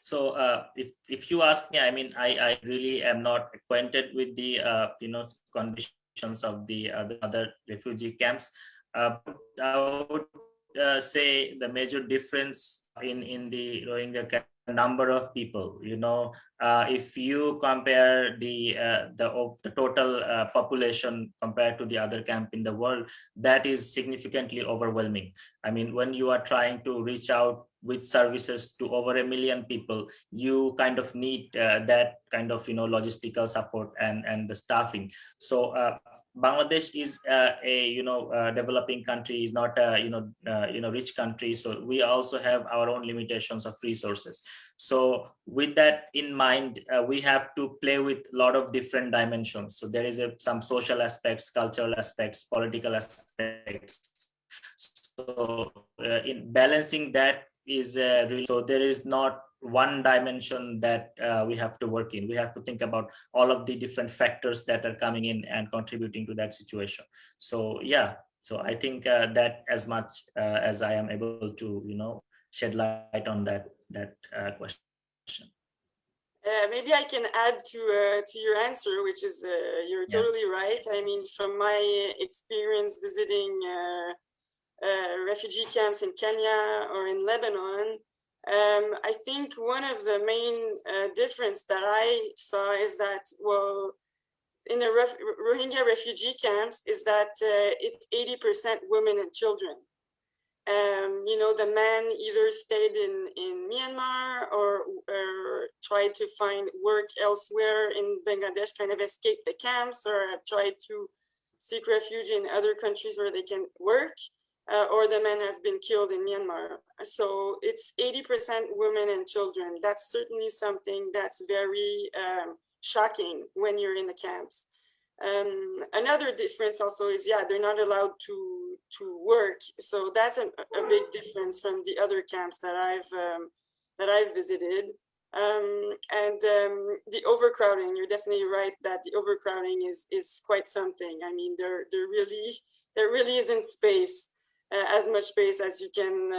Speaker 6: So if you ask me, I mean, I really am not acquainted with the conditions of the other refugee camps. I would say the major difference in the Rohingya camp, number of people. If you compare the total population compared to the other camp in the world, that is significantly overwhelming. I mean, when you are trying to reach out with services to over 1 million people, you kind of need that kind of logistical support and the staffing. So Bangladesh is a developing country, is not a rich country, so we also have our own limitations of resources. So with that in mind, we have to play with a lot of different dimensions. So there is some social aspects, cultural aspects, political aspects. So in balancing that is really, so there is not one dimension that we have to work in. We have to think about all of the different factors that are coming in and contributing to that situation. So yeah, so I think that as much as I am able to shed light on that question.
Speaker 5: Maybe I can add to your answer, which is you're totally right. I mean, from my experience visiting refugee camps in Kenya or in Lebanon, I think one of the main difference that I saw is that, well, in the Rohingya refugee camps is that it's 80% women and children. The men either stayed in Myanmar or tried to find work elsewhere in Bangladesh, kind of escaped the camps, or have tried to seek refuge in other countries where they can work. or the men have been killed in Myanmar. So it's 80% women and children. That's certainly something that's very shocking when you're in the camps. Another difference also is, yeah, they're not allowed to work. So that's a big difference from the other camps that I've visited. The overcrowding, you're definitely right that the overcrowding is quite something. I mean, there really isn't space, as much space as you can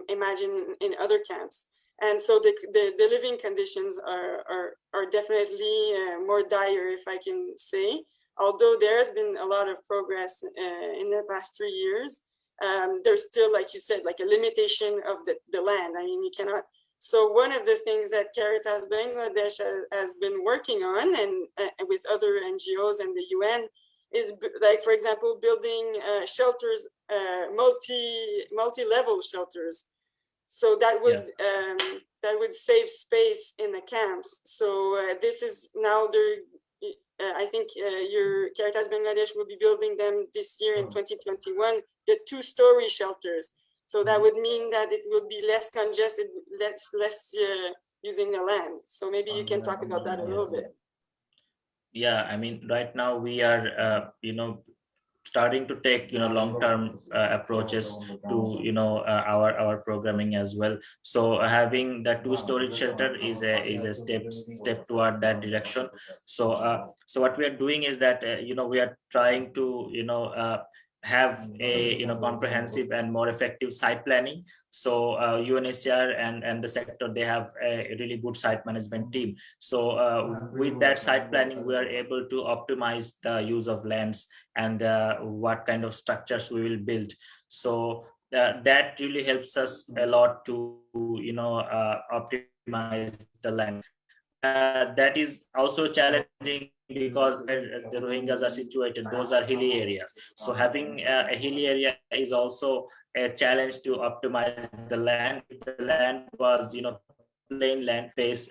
Speaker 5: imagine in other camps. And so the living conditions are definitely more dire, if I can say. Although there has been a lot of progress in the past 3 years, there's still, like you said, like a limitation of the land. I mean, you cannot. So one of the things that Caritas Bangladesh has been working on, and with other NGOs and the UN, is like, for example, building shelters, multi-level shelters. So that would save space in the camps. So this is now I think your Caritas Bangladesh will be building them this year in 2021, the 2-story shelters. So that would mean that it will be less congested, less using the land. So maybe you can talk about that a little bit.
Speaker 6: Yeah, I mean, right now we are, starting to take long-term approaches to our programming as well. So having the 2-story shelter is a step toward that direction. So so what we are doing is that we are trying to have a comprehensive and more effective site planning. So UNHCR and the sector, they have a really good site management team. So with that site planning, we are able to optimize the use of lands and what kind of structures we will build. So that really helps us a lot to optimize the land. That is also challenging because the Rohingyas are situated, those are hilly areas. So having a hilly area is also a challenge to optimize the land. If the land was plain land face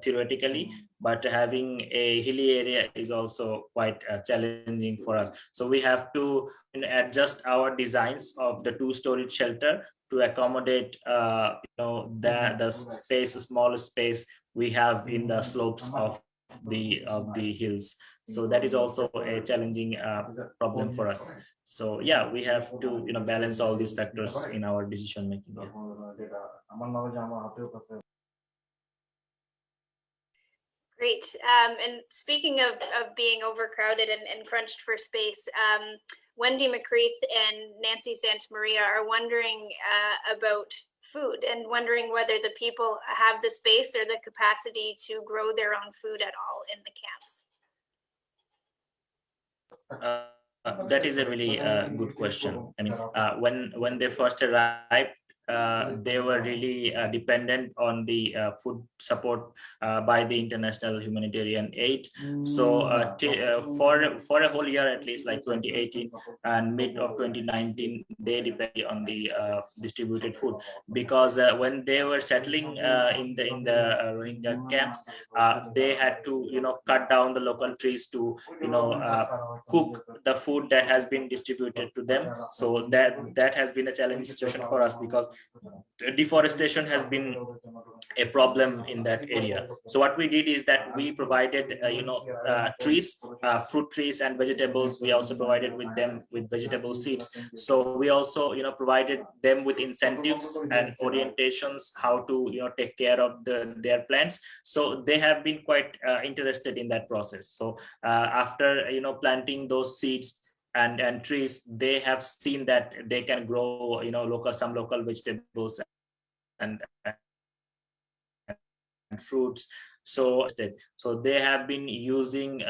Speaker 6: theoretically, but having a hilly area is also quite challenging for us. So we have to adjust our designs of the 2-story shelter to accommodate the space, small space we have in the slopes of the hills. So that is also a challenging problem for us. So yeah, we have to balance all these factors in our decision making.
Speaker 4: Great. And speaking of being overcrowded and crunched for space, Wendy McCreath and Nancy Santamaria are wondering about food and wondering whether the people have the space or the capacity to grow their own food at all in the camps.
Speaker 6: That is a really good question. I mean, when they first arrived, they were really dependent on the food support by the international humanitarian aid. So for a whole year, at least, like 2018 and mid of 2019, they depended on the distributed food, because when they were settling in the Rohingya camps, they had to cut down the local trees to cook the food that has been distributed to them. So that has been a challenging situation for us, because deforestation has been a problem in that area. So what we did is that we provided trees, fruit trees and vegetables. We also provided with them with vegetable seeds. So we also provided them with incentives and orientations how to take care of their plants. So they have been quite interested in that process. So after planting those seeds and trees, they have seen that they can grow some local vegetables and fruits. So they have been using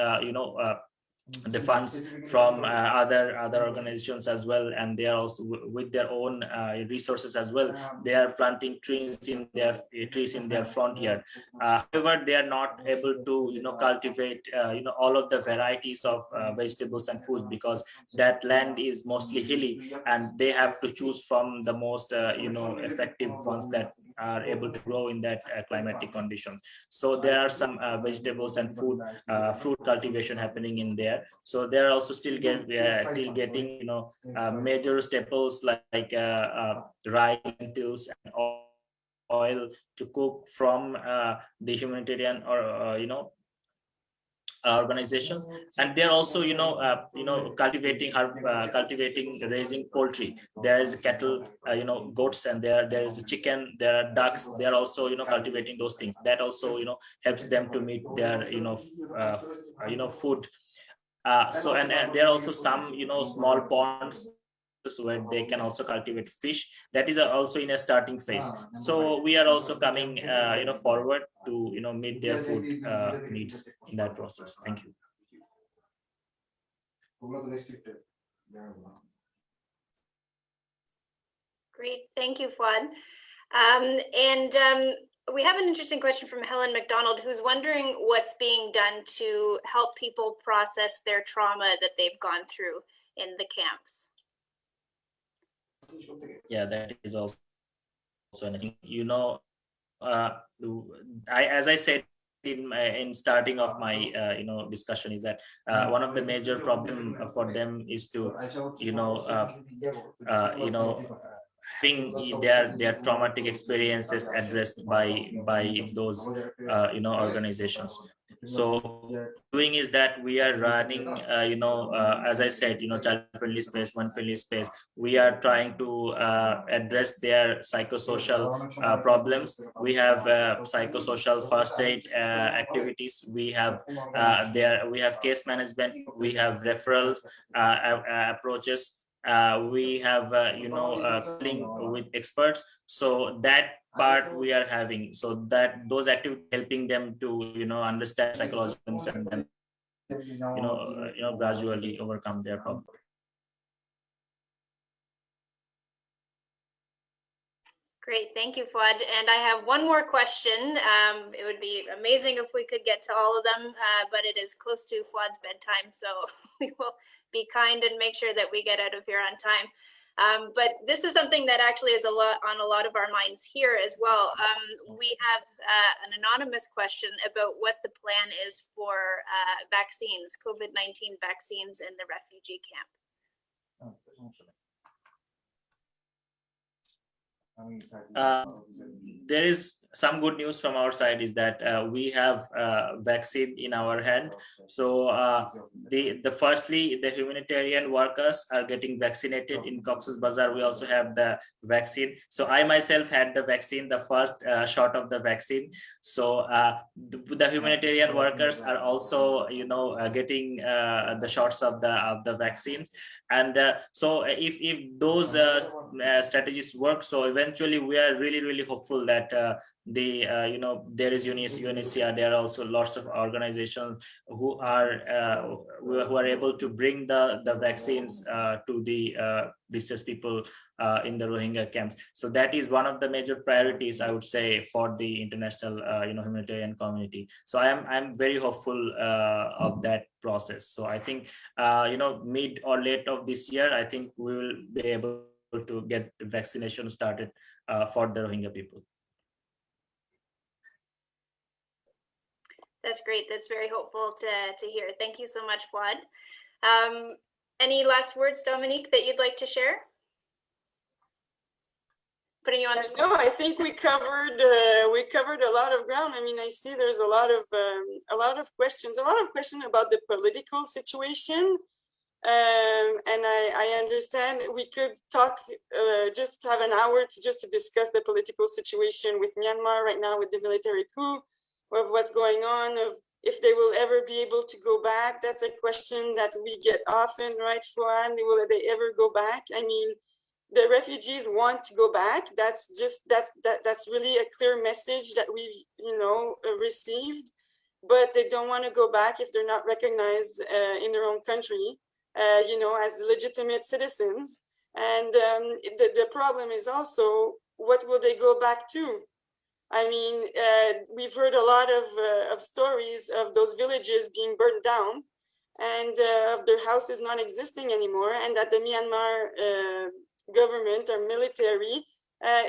Speaker 6: the funds from other organizations as well, and they are also with their own resources as well. They are planting trees in their front yard. However, they are not able to cultivate all of the varieties of vegetables and foods, because that land is mostly hilly, and they have to choose from the most effective ones that are able to grow in that climatic conditions. So there are some vegetables and fruit cultivation happening in there. there. So they're also still still getting, you know, major staples like rice, lentils, and oil to cook from the humanitarian or organizations. And they're also cultivating, raising poultry. There is cattle, goats, and there is chicken, there are ducks. They're also cultivating those things. That also helps them to meet their food. So and there are also some small ponds where they can also cultivate fish. That is also in a starting phase. So we are also coming forward to meet their food needs in that process. Thank you.
Speaker 4: Great, thank you, Fuad. We have an interesting question from Helen McDonald, who's wondering what's being done to help people process their trauma that they've gone through in the camps.
Speaker 6: Yeah, that is also anything. As I said in starting of my discussion, is that one of the major problem for them is to having their traumatic experiences addressed by those organizations. So doing is that we are running as I said, child friendly space, one friendly space. We are trying to address their psychosocial problems. We have psychosocial first aid activities. We have we have case management, we have referrals approaches. We have link with experts. So that part we are having, so that those activities helping them to understand psychology and then gradually overcome their problem.
Speaker 4: Great, thank you, Fuad. And I have one more question. It would be amazing if we could get to all of them, but it is close to Fuad's bedtime, so we will be kind and make sure that we get out of here on time. But this is something that actually is on a lot of our minds here as well. We have an anonymous question about what the plan is for vaccines, COVID-19 vaccines in the refugee camp.
Speaker 6: There is some good news from our side, is that we have vaccine in our hand. So firstly, the humanitarian workers are getting vaccinated in Cox's Bazar. We also have the vaccine. So I myself had the vaccine, the first shot of the vaccine. So the humanitarian workers are also getting the shots of the vaccines. And so if those strategies work, so eventually we are really hopeful that there is UNHCR. There are also lots of organizations who are able to bring the vaccines to the distressed people in the Rohingya camps. So that is one of the major priorities, I would say, for the international humanitarian community. So I'm very hopeful of that process. So I think mid or late of this year, I think we will be able to get vaccination started for the Rohingya people.
Speaker 4: That's great. That's very hopeful to hear. Thank you so much, Fuad. Any last words, Dominique, that you'd like to share? Putting you on the spot.
Speaker 5: No, I think we covered a lot of ground. I mean, I see there's a lot of questions about the political situation. And I understand we could talk, just have an hour to discuss the political situation with Myanmar right now, with the military coup, of what's going on, of if they will ever be able to go back. That's a question that we get often, right, Fuad? Will they ever go back? I mean, the refugees want to go back. That's really a clear message that we've received, but they don't want to go back if they're not recognized in their own country, as legitimate citizens. And the problem is also, what will they go back to? I mean, we've heard a lot of stories of those villages being burned down, and of their houses not existing anymore, and that the Myanmar government or military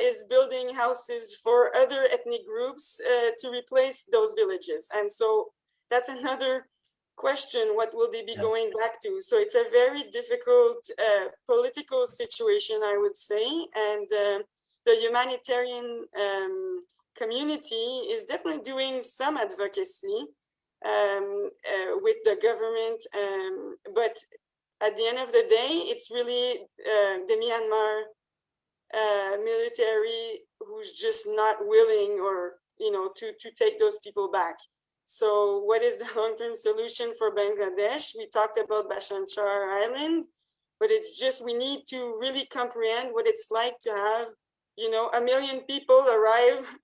Speaker 5: is building houses for other ethnic groups to replace those villages. And so that's another question, what will they be
Speaker 6: Yeah.
Speaker 5: going back to? So it's a very difficult political situation, I would say. And the humanitarian community is definitely doing some advocacy with the government. But at the end of the day, it's really the Myanmar military who's just not willing, or to take those people back. So what is the long-term solution for Bangladesh? We talked about Basanchar Island, but it's just we need to really comprehend what it's like to have 1 million people arrive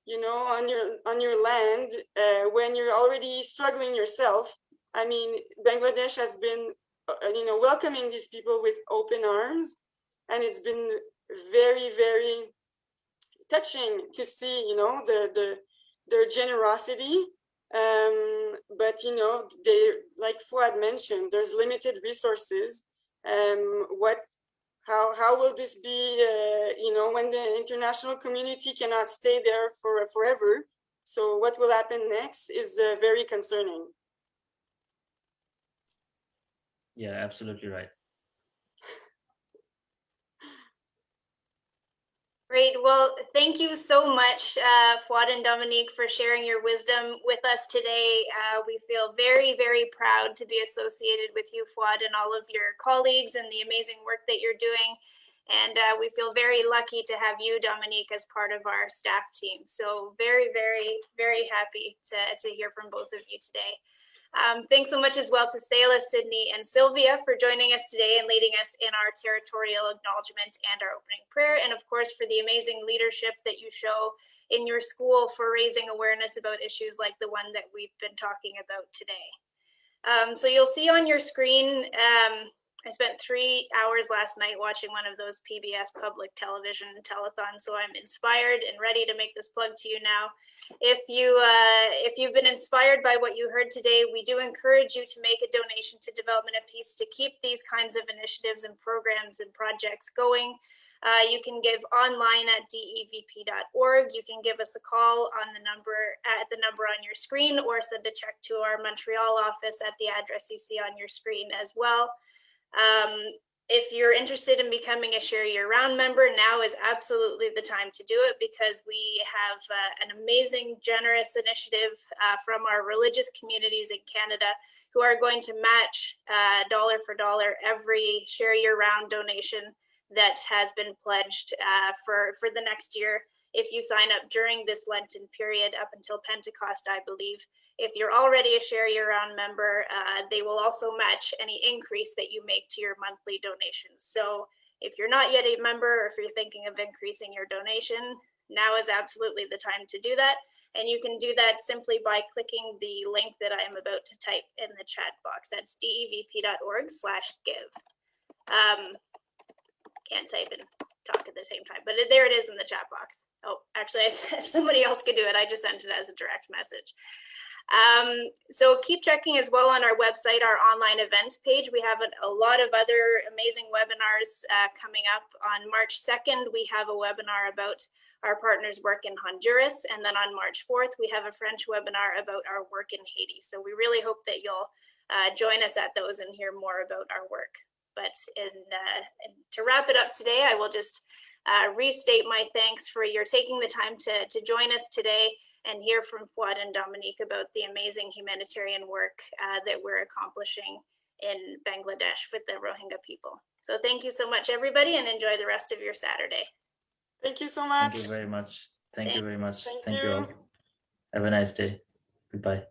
Speaker 5: on your land when you're already struggling yourself. I mean, Bangladesh has been welcoming these people with open arms, and it's been very, very touching to see their generosity. But they, like Fuad mentioned, there's limited resources. How will this be when the international community cannot stay there for forever? So what will happen next is very concerning.
Speaker 6: Yeah, absolutely right.
Speaker 4: Great. Well, thank you so much, Fuad and Dominique, for sharing your wisdom with us today. We feel very, very proud to be associated with you, Fuad, and all of your colleagues and the amazing work that you're doing. And we feel very lucky to have you, Dominique, as part of our staff team. So very, very, very happy to hear from both of you today. Thanks so much as well to Sayla, Sydney, and Sylvia for joining us today and leading us in our territorial acknowledgement and our opening prayer. And of course, for the amazing leadership that you show in your school for raising awareness about issues like the one that we've been talking about today. So you'll see on your screen, I spent 3 hours last night watching one of those PBS public television telethons, so I'm inspired and ready to make this plug to you now. If you've been inspired by what you heard today, we do encourage you to make a donation to Development and Peace to keep these kinds of initiatives and programs and projects going. You can give online at devp.org. You can give us a call on the number on your screen, or send a check to our Montreal office at the address you see on your screen as well. If you're interested in becoming a Share Year Round member, now is absolutely the time to do it, because we have an amazing, generous initiative from our religious communities in Canada who are going to match dollar for dollar every Share Year Round donation that has been pledged for the next year. If you sign up during this Lenten period up until Pentecost, I believe. If you're already a Share Year Round member, they will also match any increase that you make to your monthly donations. So if you're not yet a member, or if you're thinking of increasing your donation, now is absolutely the time to do that. And you can do that simply by clicking the link that I am about to type in the chat box. That's devp.org/give. Can't type and talk at the same time, but there it is in the chat box. Oh, actually, somebody else could do it. I just sent it as a direct message. So keep checking as well on our website, our online events page. We have a lot of other amazing webinars coming up. On March 2nd, we have a webinar about our partners' work in Honduras. And then on March 4th, we have a French webinar about our work in Haiti. So we really hope that you'll join us at those and hear more about our work. But to wrap it up today, I will just restate my thanks for your taking the time to join us today and hear from Fuad and Dominique about the amazing humanitarian work that we're accomplishing in Bangladesh with the Rohingya people. So thank you so much, everybody, and enjoy the rest of your Saturday.
Speaker 5: Thank you so much.
Speaker 6: Thank you very much. Thank you very much.
Speaker 5: Thank
Speaker 6: Thank you
Speaker 5: you.
Speaker 6: all. Have a nice day. Goodbye.